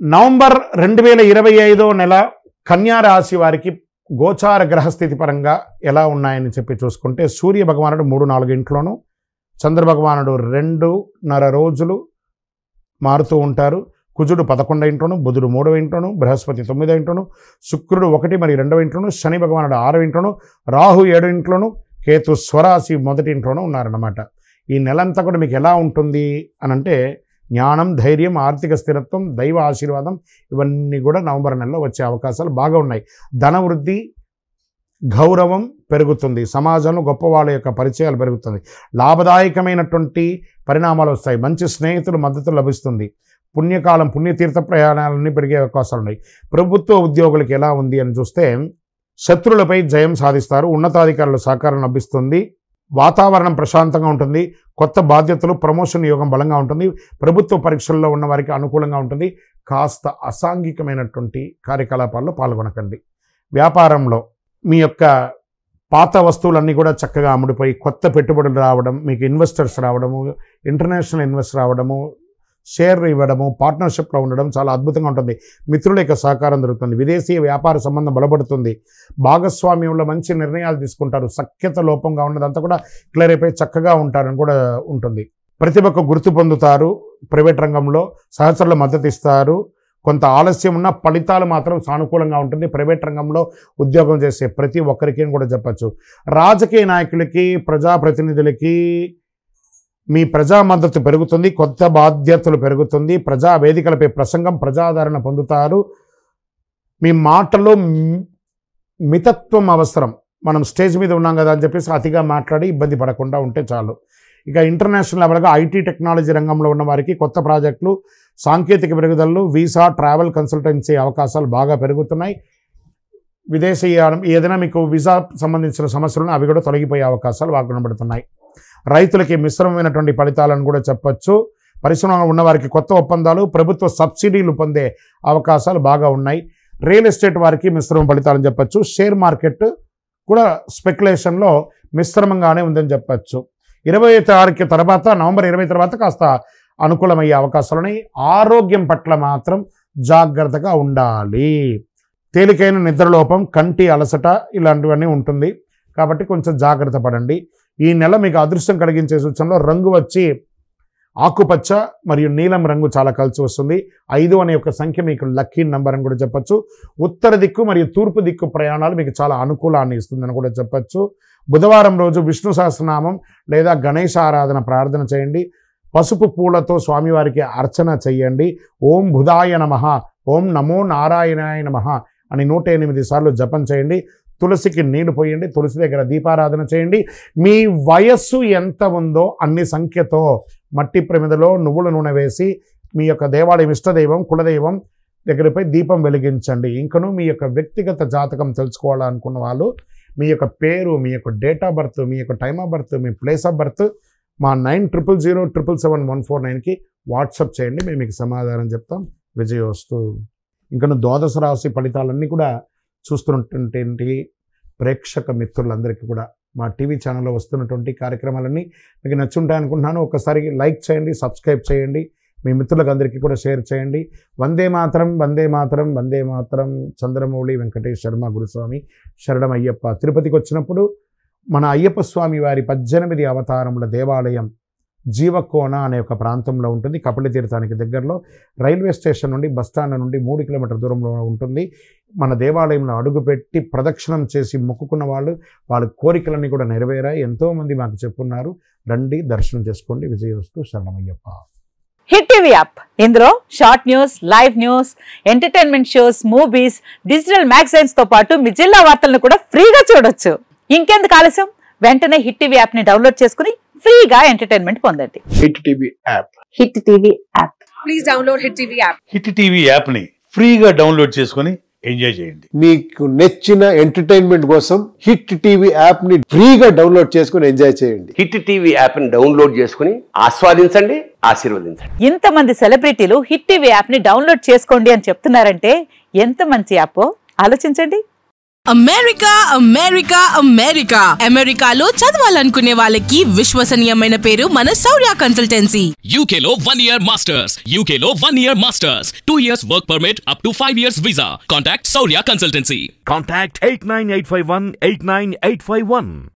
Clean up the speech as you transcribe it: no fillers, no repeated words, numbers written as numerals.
November 2025 నెల కన్యా రాశి వారికి గోచార గ్రహస్థితి పరంగా ఎలా ఉన్నాయని చెప్పి చూసుకుంటే సూర్య భగవానుడు 3-4 ఇంట్లోనూ, చంద్ర భగవానుడు 2.5 రోజులు మారుతూ ఉంటారు. కుజుడు 11 ఇంట్లోను, బుధుడు 3వ ఇంట్లోను, బృహస్పతి 9వ ఇంట్లోను, శుక్రుడు 1 మరియు 2వ ఇంట్లోను, శని భగవానుడు 6వ ఇంట్లోను, రాహు 7 ఇంట్లోను, కేతు స్వరాశి 1 ఇంట్లోనూ ఉన్నారన్నమాట. ఈ నెలంతా కూడా మీకు ఎలా ఉంటుంది అనంటే జ్ఞానం, ధైర్యం, ఆర్థిక స్థిరత్వం, దైవ ఆశీర్వాదం ఇవన్నీ కూడా నవంబర్ నెలలో వచ్చే అవకాశాలు బాగా ఉన్నాయి. ధన వృద్ధి, గౌరవం పెరుగుతుంది. సమాజంలో గొప్ప వాళ్ళ యొక్క పరిచయాలు పెరుగుతుంది. లాభదాయకమైనటువంటి పరిణామాలు వస్తాయి. మంచి స్నేహితులు మద్దతు లభిస్తుంది. పుణ్యకాలం, పుణ్యతీర్థ ప్రయాణాలన్నీ పెరిగే అవకాశాలు ఉన్నాయి. ప్రభుత్వ ఉద్యోగులకు ఎలా ఉంది అని చూస్తే శత్రులపై జయం సాధిస్తారు. ఉన్నతాధికారుల సహకారం లభిస్తుంది. వాతావరణం ప్రశాంతంగా ఉంటుంది. కొత్త బాధ్యతలు, ప్రమోషన్ యోగం బలంగా ఉంటుంది. ప్రభుత్వ పరీక్షల్లో ఉన్న వారికి అనుకూలంగా ఉంటుంది. కాస్త అసాంఘికమైనటువంటి కార్యకలాపాల్లో పాల్గొనకండి. వ్యాపారంలో మీ యొక్క పాత వస్తువులన్నీ కూడా చక్కగా అమ్ముడిపోయి కొత్త పెట్టుబడులు రావడం, మీకు ఇన్వెస్టర్స్ రావడము, ఇంటర్నేషనల్ ఇన్వెస్ట్ రావడము, షేర్ ఇవ్వడము, పార్ట్నర్షిప్లో ఉండడం చాలా అద్భుతంగా ఉంటుంది. మిత్రుల యొక్క సహకారం దొరుకుతుంది. విదేశీ వ్యాపార సంబంధం బలపడుతుంది. భాగస్వామ్యంలో మంచి నిర్ణయాలు తీసుకుంటారు. సఖ్యత లోపంగా ఉన్నదంతా కూడా క్లియర్ అయిపోయి చక్కగా ఉంటారని కూడా ఉంటుంది. ప్రతిభకు గుర్తు పొందుతారు. ప్రైవేట్ రంగంలో సహచరుల మద్దతు ఇస్తారు. కొంత ఆలస్యం ఉన్న ఫలితాలు మాత్రం సానుకూలంగా ఉంటుంది. ప్రైవేట్ రంగంలో ఉద్యోగం చేసే ప్రతి ఒక్కరికి కూడా చెప్పచ్చు. రాజకీయ నాయకులకి, ప్రజాప్రతినిధులకి మీ ప్రజా మద్దతు పెరుగుతుంది. కొత్త బాధ్యతలు పెరుగుతుంది. ప్రజా వేదికలపై ప్రసంగం, ప్రజాదరణ పొందుతారు. మీ మాటలో మితత్వం అవసరం. మనం స్టేజ్ మీద ఉన్నాం కదా అని చెప్పేసి అతిగా మాట్లాడి ఇబ్బంది పడకుండా ఉంటే చాలు. ఇక ఇంటర్నేషనల్ లెవెల్గా ఐటీ టెక్నాలజీ రంగంలో ఉన్న వారికి కొత్త ప్రాజెక్టులు, సాంకేతిక పెరుగుదలలు, వీసా, ట్రావెల్ కన్సల్టెన్సీ అవకాశాలు బాగా పెరుగుతున్నాయి. విదేశీయానం ఏదైనా మీకు వీసా సంబంధించిన సమస్యలను అవి కూడా తొలగిపోయే అవకాశాలు బాగా కనబడుతున్నాయి. రైతులకి మిశ్రమమైనటువంటి ఫలితాలను కూడా చెప్పచ్చు. పరిశ్రమలో ఉన్నవారికి కొత్త ఒప్పందాలు, ప్రభుత్వ సబ్సిడీలు పొందే అవకాశాలు బాగా ఉన్నాయి. రియల్ ఎస్టేట్ వారికి మిశ్రమ ఫలితాలని చెప్పచ్చు. షేర్ మార్కెట్ కూడా స్పెక్యులేషన్లో మిశ్రమంగానే ఉందని చెప్పచ్చు. 20 తర్వాత, నవంబర్ 20 తర్వాత కాస్త అనుకూలమయ్యే అవకాశాలని. ఆరోగ్యం పట్ల మాత్రం జాగ్రత్తగా ఉండాలి. తేలికైన నిద్రలోపం, కంటి అలసట ఇలాంటివన్నీ ఉంటుంది. కాబట్టి కొంచెం జాగ్రత్త పడండి. ఈ నెల మీకు అదృష్టం కలిగించే సూచనలో రంగు వచ్చి ఆకుపచ్చ మరియు నీలం రంగు చాలా కలిసి వస్తుంది. 5 అనే ఒక సంఖ్య మీకు లక్కీ నెంబర్ అని కూడా చెప్పచ్చు. ఉత్తర దిక్కు మరియు తూర్పు దిక్కు ప్రయాణాలు మీకు చాలా అనుకూలాన్ని ఇస్తుందని కూడా చెప్పచ్చు. బుధవారం రోజు విష్ణు సహస్రనామం లేదా గణేశ ఆరాధన ప్రార్థన చేయండి. పసుపు పూలతో స్వామివారికి అర్చన చేయండి. ఓం బుధాయ నమః, ఓం నమో నారాయణాయ నమః అని 108 సార్లు జపం చేయండి. తులసికి నీళ్లు పోయండి. తులసి దగ్గర దీపారాధన చేయండి. మీ వయస్సు ఎంత ఉందో అన్ని సంఖ్యతో మట్టి ప్రమిదలో నువ్వుల నూనె వేసి మీ యొక్క దేవాలయం, ఇష్టదైవం, కులదైవం దగ్గరపై దీపం వెలిగించండి. ఇంకను మీ యొక్క వ్యక్తిగత జాతకం తెలుసుకోవాలనుకున్న వాళ్ళు మీ యొక్క పేరు, మీ యొక్క డేట్ ఆఫ్ బర్త్, మీ యొక్క time of birth, me place of birth మా 9000077149కి వాట్సాప్ చేయండి. మేము మీకు సమాధానం చెప్తాం. విజయోస్తు. ఇంకను ద్వాదశ రాశి ఫలితాలన్నీ కూడా చూస్తున్నటువంటి ప్రేక్షక మిత్రులందరికీ కూడా మా టీవీ ఛానల్లో వస్తున్నటువంటి కార్యక్రమాలన్నీ మీకు నచ్చుంటాయి అనుకుంటున్నాను. ఒకసారి లైక్ చేయండి, సబ్స్క్రైబ్ చేయండి, మీ మిత్రులకు అందరికీ కూడా షేర్ చేయండి. వందే మాతరం, వందే మాతరం, వందే మాతరం. చంద్రమౌళి వెంకటేష్ శర్మ గురుస్వామి శరణం అయ్యప్ప. తిరుపతికి వచ్చినప్పుడు మన అయ్యప్ప స్వామి వారి 18 అవతారముల దేవాలయం జీవకోన అనే ఒక ప్రాంతంలో ఉంటుంది. కపిలతీర్థానికి దగ్గరలో రైల్వే స్టేషన్ నుండి, బస్టాండ్ నుండి 3 కిలోమీటర్ల దూరంలో ఉంటుంది. మన దేవాలయంలో అడుగుపెట్టి ప్రదక్షిణం చేసి మొక్కుకున్న వాళ్ళ కోరికలన్నీ కూడా నెరవేరాయి. ఎంతోమంది మాకు చెప్పున్నారు. రండి, దర్శనం చేసుకోండి. విజయోస్తు. శరణమయ్యప్ప. హిట్ టీవీ యాప్, ఇందులో short news, live news, entertainment shows, movies, digital magazines తో పాటు మీ జిల్లా వార్తలను కూడా ఫ్రీగా చూడొచ్చు. ఇంకెందుకు ఆలస్యం? వెంటనే హిట్ టీవీ యాప్ ని డౌన్లోడ్ చేసుకుని ఫ్రీగా ఎంటర్టైన్మెంట్ పొందండి. Hit TV app. Hit TV app. Please download hit TV app. Hit TV app ని ఫ్రీగా డౌన్లోడ్ చేసుకుని ఎంజాయ్ చేయండి. మీకు నచ్చిన ఎంటర్టైన్మెంట్ కోసం హిట్ టీవీ యాప్ ని ఫ్రీగా డౌన్లోడ్ చేసుకుని ఎంజాయ్ చేయండి. హిట్ టీవీ యాప్ ని డౌన్లోడ్ చేసుకుని ఆస్వాదించండి, ఆశీర్వదించండి. ఇంతమంది సెలబ్రిటీలు హిట్ టీవీ యాప్ ని డౌన్లోడ్ చేసుకోండి అని చెప్తున్నారంటే ఎంత మంచి యాప్ ఆలోచించండి. అమెరికా అమెరికా అమెరికా అమెరికాలో చదవాలనుకునే వాళ్ళకి విశ్వసనీయమైన పేరు మన శౌర్య కన్సల్టెన్సీ. UK లో 1 year masters. UK లో 1 year masters. 2 years work permit up to 5 years visa. Contact Saurya Consultancy. Contact 89851 89851.